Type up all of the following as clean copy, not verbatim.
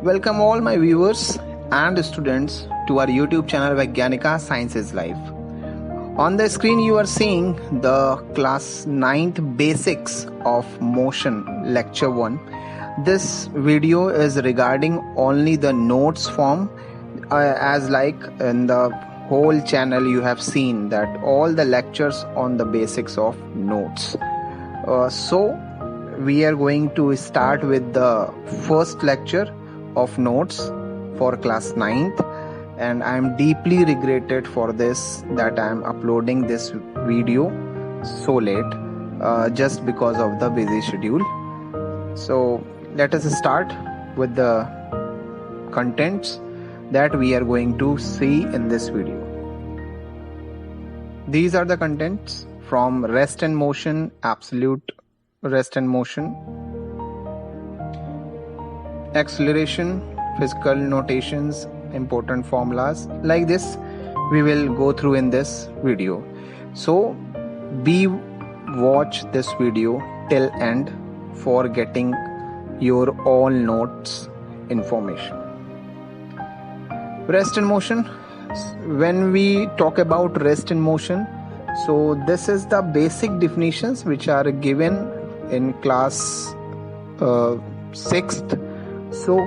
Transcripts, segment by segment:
Welcome all my viewers and students to our YouTube channel Vaigyanika Science is Life. On the screen you are seeing the class 9th basics of motion lecture 1. This video is regarding only the notes form as like in the whole channel you have seen that all the lectures on the basics of notes. So we are going to start with the first lecture of notes for class 9th, and I am deeply regretted for this that I am uploading this video so late just because of the busy schedule. So let us start with the contents that we are going to see in this video. These are the contents from rest and motion, absolute rest and motion, acceleration, physical notations, important formulas. Like this we will go through in this video. So watch this video till end for getting your all notes information. Rest and motion. When we talk about rest and motion, so this is the basic definitions which are given in class 6th. So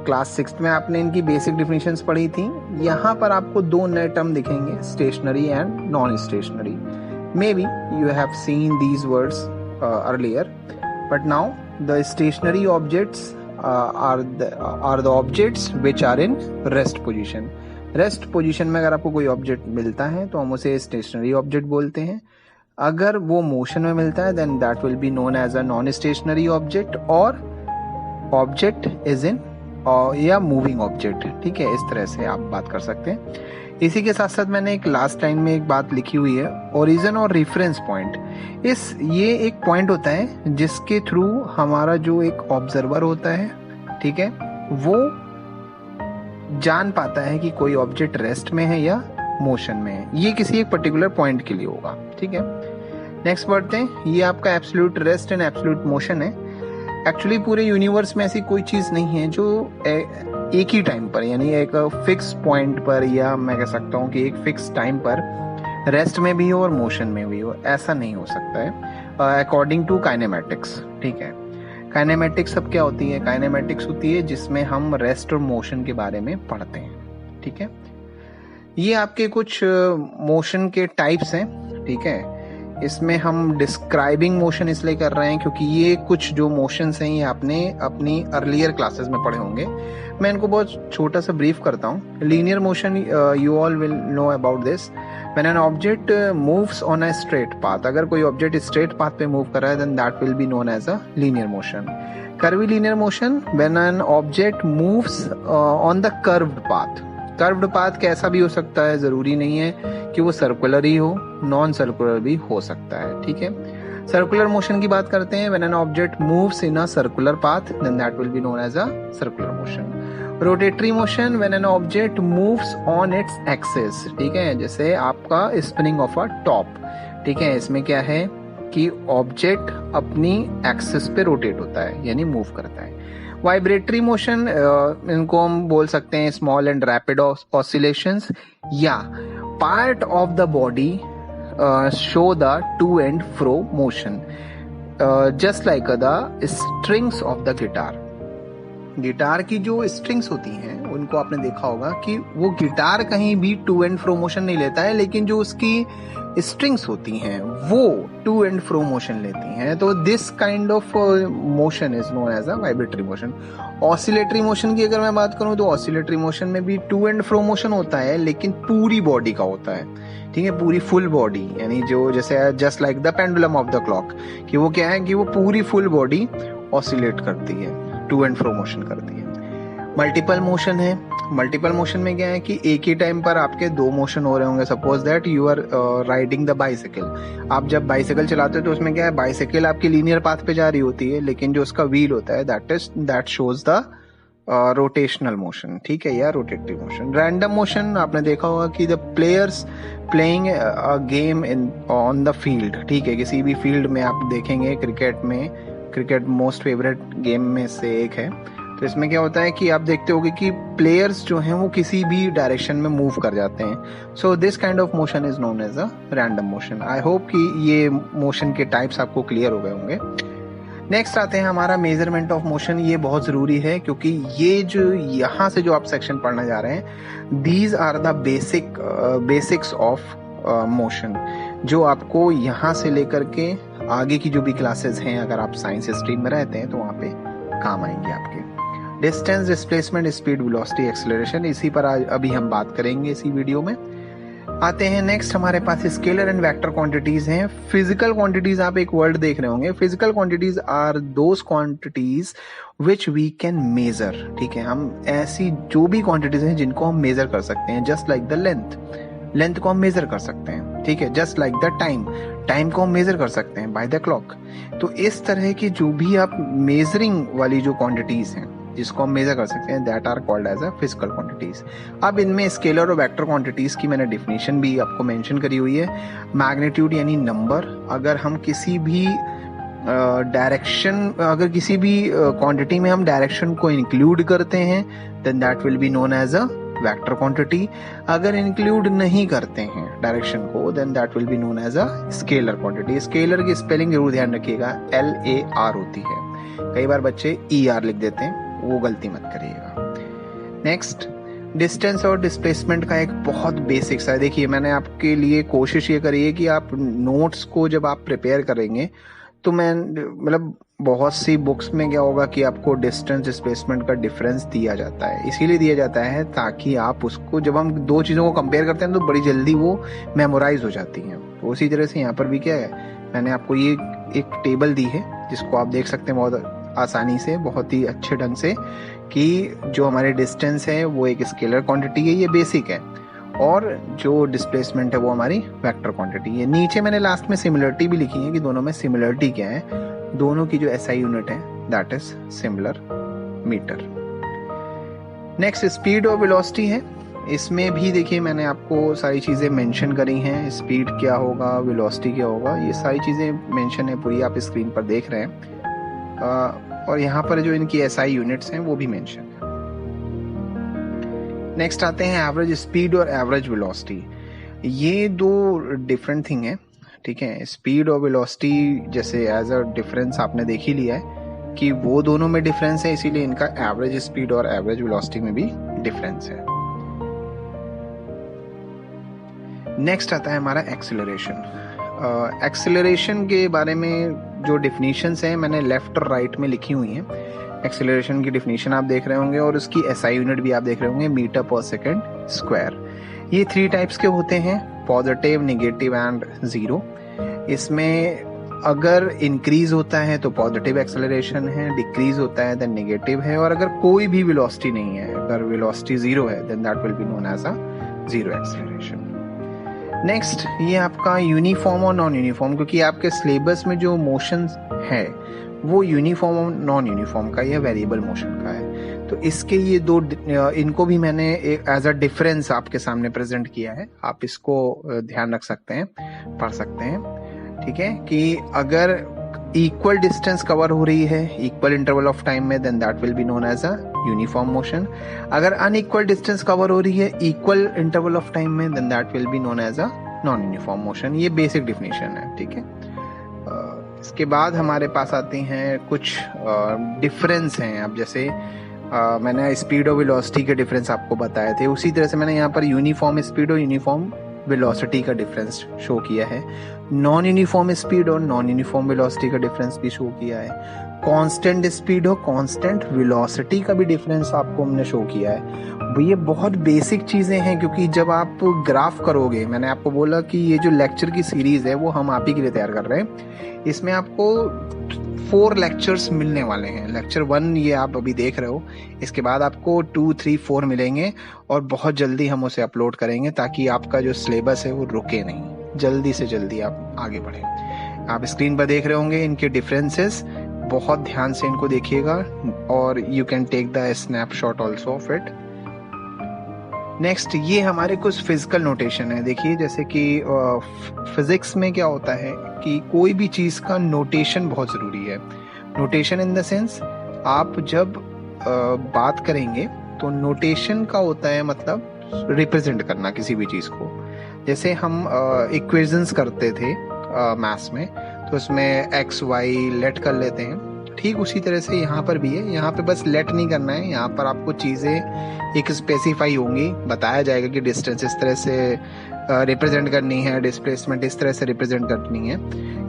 class 6 में आपने इनकी basic definitions पढ़ी थी. यहाँ पर आपको दो नए टर्म दिखेंगे, stationary and non stationary. Maybe you have seen these words earlier, but now the stationary objects are the objects which are in rest position. Rest position में अगर आपको कोई ऑब्जेक्ट मिलता है तो हम उसे स्टेशनरी ऑब्जेक्ट बोलते हैं. अगर वो मोशन में मिलता है then that will be known as a non stationary object और ऑब्जेक्ट इज इन या मूविंग ऑब्जेक्ट. ठीक है, इस तरह से आप बात कर सकते हैं. इसी के साथ साथ मैंने एक लास्ट लाइन में एक बात लिखी हुई है, ओरिजिन और रेफरेंस पॉइंट. ये एक पॉइंट होता है जिसके थ्रू हमारा जो एक ऑब्जर्वर होता है, ठीक है, वो जान पाता है कि कोई ऑब्जेक्ट रेस्ट में है या मोशन में है. ये किसी एक पर्टिकुलर पॉइंट के लिए होगा. ठीक है, नेक्स्ट बढ़ते हैं. ये आपका absolute rest and absolute motion है. एक्चुअली पूरे यूनिवर्स में ऐसी कोई चीज नहीं है जो एक ही टाइम पर, यानी एक फिक्स पॉइंट पर, या मैं कह सकता हूँ कि एक फिक्स टाइम पर रेस्ट में भी हो और मोशन में भी हो. ऐसा नहीं हो सकता है अकॉर्डिंग टू काइनेमेटिक्स. ठीक है, काइनेमेटिक्स अब क्या होती है? काइनेमेटिक्स होती है जिसमें हम रेस्ट और मोशन के बारे में पढ़ते हैं. ठीक है, ये आपके कुछ मोशन के टाइप्स हैं. ठीक है, इसमें हम डिस्क्राइबिंग मोशन इसलिए कर रहे हैं क्योंकि ये कुछ जो मोशंस हैं ये आपने अपनी अर्लियर क्लासेस में पढ़े होंगे. मैं इनको बहुत छोटा सा ब्रीफ करता हूँ. Linear motion, you all will know about this. When an object moves on a straight path, अगर कोई ऑब्जेक्ट स्ट्रेट पाथ पे मूव कर रहा है then that will be known as a linear motion. Curvilinear motion, when an object moves on the curved path. Curved path कैसा भी हो सकता है, जरूरी नहीं है कि वो सर्कुलर ही हो, नॉन सर्कुलर भी हो सकता है. ठीक है, सर्कुलर मोशन की बात करते हैं. When an object moves in a circular path then that will be known as a circular motion. Rotatory motion, when an object moves on its axis. ठीक है, जैसे आपका स्पिनिंग ऑफ अ टॉप. ठीक है, इसमें क्या है कि ऑब्जेक्ट अपनी एक्सिस पे रोटेट होता है, यानी मूव करता है. वाइब्रेटरी मोशन, इनको हम बोल सकते हैं स्मॉल एंड रैपिड ऑसिलेशंस, या part of the body show the two and fro motion, just like the strings of the guitar. Guitar की जो स्ट्रिंग्स होती हैं उनको आपने देखा होगा कि वो गिटार कहीं भी टू एंड फ्रो मोशन नहीं लेता है, लेकिन जो उसकी स्ट्रिंग्स होती हैं वो टू एंड फ्रो मोशन लेती हैं. तो this kind of motion is known as a vibratory motion. Oscillatory motion की अगर मैं बात करूं तो ऑसिलेटरी मोशन में भी टू एंड फ्रो मोशन होता है, लेकिन पूरी बॉडी का होता है. ठीक है, पूरी फुल बॉडी, यानी जो जैसे just like the pendulum of the clock, कि वो क्या है कि वो पूरी फुल बॉडी ऑसिलेट करती है, टू एंड फ्रो मोशन करती है. मल्टीपल मोशन है. मल्टीपल मोशन में क्या है कि एक ही टाइम पर आपके दो मोशन हो रहे होंगे. Suppose that you are riding the bicycle. आप जब बाइसिकल चलाते हो तो उसमें क्या है, बाइसिकल आपकी लीनियर पाथ पे जा रही होती है, लेकिन जो उसका व्हील होता है that shows the rotational motion. ठीक है, या रोटेटरी मोशन. रैंडम मोशन आपने देखा होगा कि the players playing a game in on the field. ठीक है, किसी भी फील्ड में आप देखेंगे क्रिकेट मोस्ट फेवरेट गेम में से एक है, तो इसमें क्या होता है कि आप देखते होगे कि प्लेयर्स जो हैं वो किसी भी डायरेक्शन में मूव कर जाते हैं. So this kind of motion is known as a random motion. I hope कि ये मोशन के टाइप्स आपको क्लियर हो गए होंगे. नेक्स्ट आते हैं हमारा मेजरमेंट ऑफ मोशन. ये बहुत जरूरी है क्योंकि ये जो यहाँ से जो आप सेक्शन पढ़ने जा रहे हैं, these are the basics of motion, जो आपको यहाँ से लेकर के आगे की जो भी क्लासेस हैं, अगर आप साइंस स्ट्रीम में रहते हैं तो वहाँ पे काम आएंगे आपके. Distance, displacement, speed, velocity, acceleration, इसी पर अभी हम बात करेंगे इसी वीडियो में. आते हैं नेक्स्ट हमारे पास स्केलर एंड वेक्टर क्वांटिटीज हैं. फिजिकल क्वांटिटीज, आप एक वर्ड देख रहे होंगे. Physical quantities are those quantities which we can measure. ठीक है, हम ऐसी जो भी क्वांटिटीज हैं जिनको हम मेजर कर सकते हैं. जस्ट लाइक द लेंथ को हम मेजर कर सकते हैं. ठीक है, जस्ट लाइक द टाइम को हम मेजर कर सकते हैं बाय द क्लॉक. तो इस तरह की जो भी आप मेजरिंग वाली जो क्वांटिटीज हैं जिसको हम मेजर कर सकते हैं, that are called as a physical quantities. अब इनमें स्केलर और वेक्टर क्वांटिटीज की मैंने डेफिनेशन भी आपको मेंशन करी हुई है. मैग्नीट्यूड यानी नंबर. अगर हम किसी भी डायरेक्शन, अगर किसी भी क्वांटिटी में हम डायरेक्शन को इंक्लूड करते हैं, then that will be known as a vector quantity. अगर इंक्लूड नहीं करते हैं डायरेक्शन को, then that will be known as a scalar quantity. Scalar की स्पेलिंग जरूर ध्यान रखिएगा, LAR होती है. कई बार बच्चे ER लिख देते हैं, वो गलती मत करिएगा. नेक्स्ट, डिस्टेंस और डिस्प्लेसमेंट का एक बहुत बेसिक सा है. देखिए, मैंने आपके लिए कोशिश ये करी है कि आप नोट्स को जब आप प्रिपेयर करेंगे तो मैं मतलब बहुत सी बुक्स में क्या होगा कि आपको डिस्टेंस डिस्प्लेसमेंट का डिफरेंस दिया जाता है. इसीलिए दिया जाता है ताकि आप उसको, जब हम दो चीज़ों को कंपेयर करते हैं तो बड़ी जल्दी वो मेमोराइज हो जाती हैं. तो उसी तरह से यहाँ पर भी क्या है, मैंने आपको ये एक टेबल दी है जिसको आप देख सकते हैं बहुत आसानी से, बहुत ही अच्छे ढंग से, कि जो हमारे डिस्टेंस है वो एक स्केलर क्वांटिटी है, ये बेसिक है, और जो डिस्प्लेसमेंट है वो हमारी वेक्टर क्वांटिटी है. नीचे मैंने लास्ट में सिमिलरिटी भी लिखी है कि दोनों में सिमिलरिटी क्या है. दोनों की जो SI यूनिट है that is similar metre. Next speed और वेलोसिटी है. इसमें भी देखिए मैंने आपको सारी चीजें मेंशन करी हैं. स्पीड क्या होगा, वेलोसिटी क्या होगा, ये सारी चीजें मेंशन है पूरी, आप स्क्रीन पर देख रहे हैं. और यहाँ पर जो इनकी SI यूनिट्स हैं वो भी मेंशन है. नेक्स्ट आते हैं एवरेज स्पीड और एवरेज वेलोसिटी. ये दो डिफरेंट थिंग है. ठीक है, स्पीड और वेलोसिटी जैसे एज अ डिफरेंस आपने देख ही लिया है कि वो दोनों में डिफरेंस है, इसीलिए इनका एवरेज स्पीड और एवरेज वेलोसिटी में भी डिफरेंस है. नेक्स्ट आता है हमारा एक्सेलरेशन. एक्सेलरेशन के बारे में जो डिफिनीशंस हैं मैंने लेफ्ट और राइट में लिखी हुई हैं. एक्सेलरेशन की डिफिनीशन आप देख रहे होंगे और उसकी SI यूनिट भी आप देख रहे होंगे, मीटर पर सेकेंड स्क्वायर. ये 3 टाइप्स के होते हैं, पॉजिटिव, नेगेटिव एंड जीरो. इसमें अगर इंक्रीज होता है तो पॉजिटिव एक्सेलरेशन है, डिक्रीज होता है देन नेगेटिव है, और अगर कोई भी वेलोसिटी नहीं है, अगर वेलोसिटी जीरो है, then that will be known as a zero acceleration. Next, ये आपका यूनिफॉर्म और नॉन यूनिफॉर्म, क्योंकि आपके सिलेबस में जो मोशन है वो यूनिफॉर्म और नॉन यूनिफॉर्म का या वेरिएबल मोशन का है. तो इसके ये दो, इनको भी मैंने एज अ डिफरेंस आपके सामने प्रेजेंट किया है. आप इसको ध्यान रख सकते हैं, पढ़ सकते हैं. ठीक है, कि अगर इक्वल डिस्टेंस कवर हो रही है इक्वल इंटरवल ऑफ टाइम में, then that will be known as a uniform motion. अगर अनइक्वल डिस्टेंस कवर हो रही है इक्वल इंटरवल ऑफ टाइम में, then that will be known as a non uniform motion. ये बेसिक डिफिनेशन है. ठीक है, इसके बाद हमारे पास आती हैं कुछ डिफरेंस हैं. अब जैसे मैंने स्पीड और वेलोसिटी के डिफरेंस आपको बताए थे, उसी तरह से मैंने यहाँ पर यूनिफॉर्म स्पीड और यूनिफॉर्म वेलोसिटी का डिफरेंस शो किया है. नॉन यूनिफॉर्म स्पीड और नॉन यूनिफॉर्म वेलोसिटी का डिफरेंस भी शो किया है. कांस्टेंट स्पीड और कांस्टेंट वेलोसिटी का भी डिफरेंस आपको हमने शो किया है. ये बहुत बेसिक चीजें हैं, क्योंकि जब आप ग्राफ करोगे, मैंने आपको बोला कि ये जो लेक्चर की सीरीज है वो हम आप ही के लिए तैयार कर रहे हैं. इसमें आपको 4 लेक्चर्स मिलने वाले हैं. लेक्चर 1 ये आप अभी देख रहे हो, इसके बाद आपको 2, 3, 4 मिलेंगे, और बहुत जल्दी हम उसे अपलोड करेंगे ताकि आपका जो सिलेबस है वो रुके नहीं, जल्दी से जल्दी आप आगे बढ़े. आप स्क्रीन पर देख रहे होंगे इनके डिफरेंसेस, बहुत ध्यान से इनको देखिएगा, और you can take the snapshot also of it. Next, ये हमारे कुछ फिजिकल नोटेशन है. देखिए, जैसे कि फिजिक्स में क्या होता है कि कोई भी चीज का नोटेशन बहुत जरूरी है. नोटेशन इन द सेंस, आप जब बात करेंगे तो नोटेशन का होता है मतलब रिप्रेजेंट करना किसी भी चीज को। जैसे हम इक्वेशंस करते थे मैथ्स में, तो उसमें एक्स वाई लेट कर लेते हैं, ठीक उसी तरह से यहाँ पर भी है। यहाँ पे बस लेट नहीं करना है, यहाँ पर आपको चीज़ें एक स्पेसिफाई होंगी, बताया जाएगा कि डिस्टेंस इस तरह से रिप्रेजेंट करनी है, डिस्प्लेसमेंट इस तरह से रिप्रेजेंट करनी है।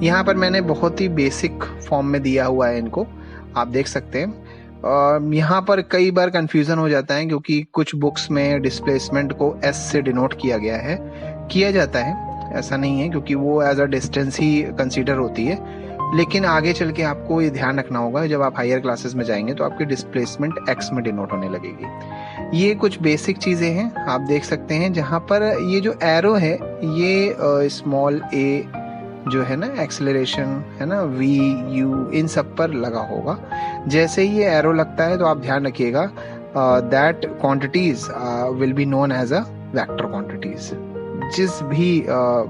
यहाँ पर मैंने बहुत ही बेसिक फॉर्म में दिया हुआ है इनको, आप देख सकते हैं। यहाँ पर कई बार कंफ्यूजन हो जाता है क्योंकि कुछ बुक्स में डिस्प्लेसमेंट को एस से डिनोट किया गया है, किया जाता है, ऐसा नहीं है, क्योंकि वो एज अ डिस्टेंस ही कंसीडर होती है। लेकिन आगे चल के आपको ये ध्यान रखना होगा, जब आप हायर क्लासेस में जाएंगे तो आपकी डिस्प्लेसमेंट एक्स में डिनोट होने लगेगी। ये कुछ बेसिक चीज़ें हैं, आप देख सकते हैं। जहाँ पर ये जो एरो है ये स्मॉल ए जो है ना, एक्सेलरेशन है ना, वी यू इन सब पर लगा होगा। जैसे ही ये एरो लगता है तो आप ध्यान रखिएगा that quantities will be known as a vector quantities. जिस भी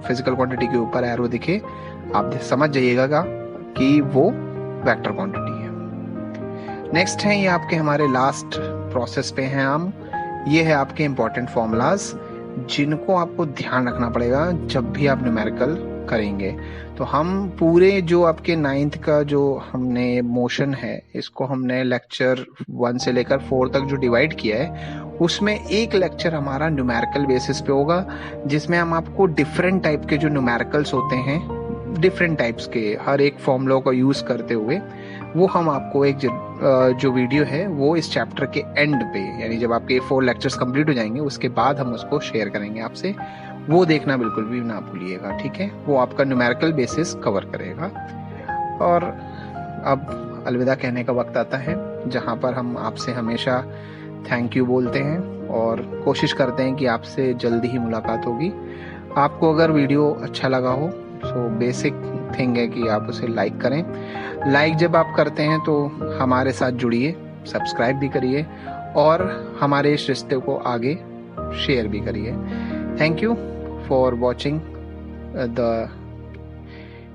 फिजिकल क्वांटिटी के ऊपर एरो दिखे आप समझ जाइएगा कि वो वेक्टर क्वांटिटी है। नेक्स्ट है ये आपके हमारे लास्ट प्रोसेस पे हैं हम, ये है आपके इंपॉर्टेंट फॉर्मूलाज जिनको आपको ध्यान रखना पड़ेगा जब भी आप न्यूमेरिकल करेंगे। तो हम पूरे जो आपके 9th का जो हमने मोशन है, इसको हमने लेक्चर 1 से लेकर 4 तक जो डिवाइड किया है, उसमें एक लेक्चर हमारा न्यूमेरिकल बेसिस पे होगा, जिसमें हम आपको डिफरेंट टाइप के जो न्यूमेरिकल्स होते हैं, डिफरेंट टाइप्स के हर एक फॉर्मूला का यूज करते हुए, वो हम आपको एक जो वीडियो है वो इस चैप्टर के एंड पे, यानी जब आपके 4 लेक्चर्स कंप्लीट हो जाएंगे उसके बाद हम उसको शेयर करेंगे आपसे। वो देखना बिल्कुल भी ना भूलिएगा, ठीक है। वो आपका न्यूमेरिकल बेसिस कवर करेगा। और अब अलविदा कहने का वक्त आता है, जहाँ पर हम आपसे हमेशा थैंक यू बोलते हैं और कोशिश करते हैं कि आपसे जल्दी ही मुलाकात होगी। आपको अगर वीडियो अच्छा लगा हो तो बेसिक थिंग है कि आप उसे लाइक करें। लाइक जब आप करते हैं तो हमारे साथ जुड़िए, सब्सक्राइब भी करिए और हमारे इस रिश्ते को आगे शेयर भी करिए। Thank you for watching the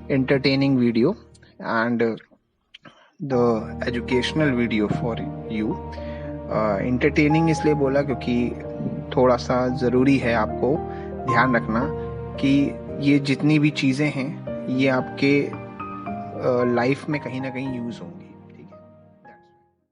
entertaining video and the educational video for you। entertaining इसलिए बोला क्योंकि थोड़ा सा ज़रूरी है आपको ध्यान रखना कि ये जितनी भी चीज़ें हैं ये आपके लाइफ में कहीं ना कहीं यूज़ होंगी।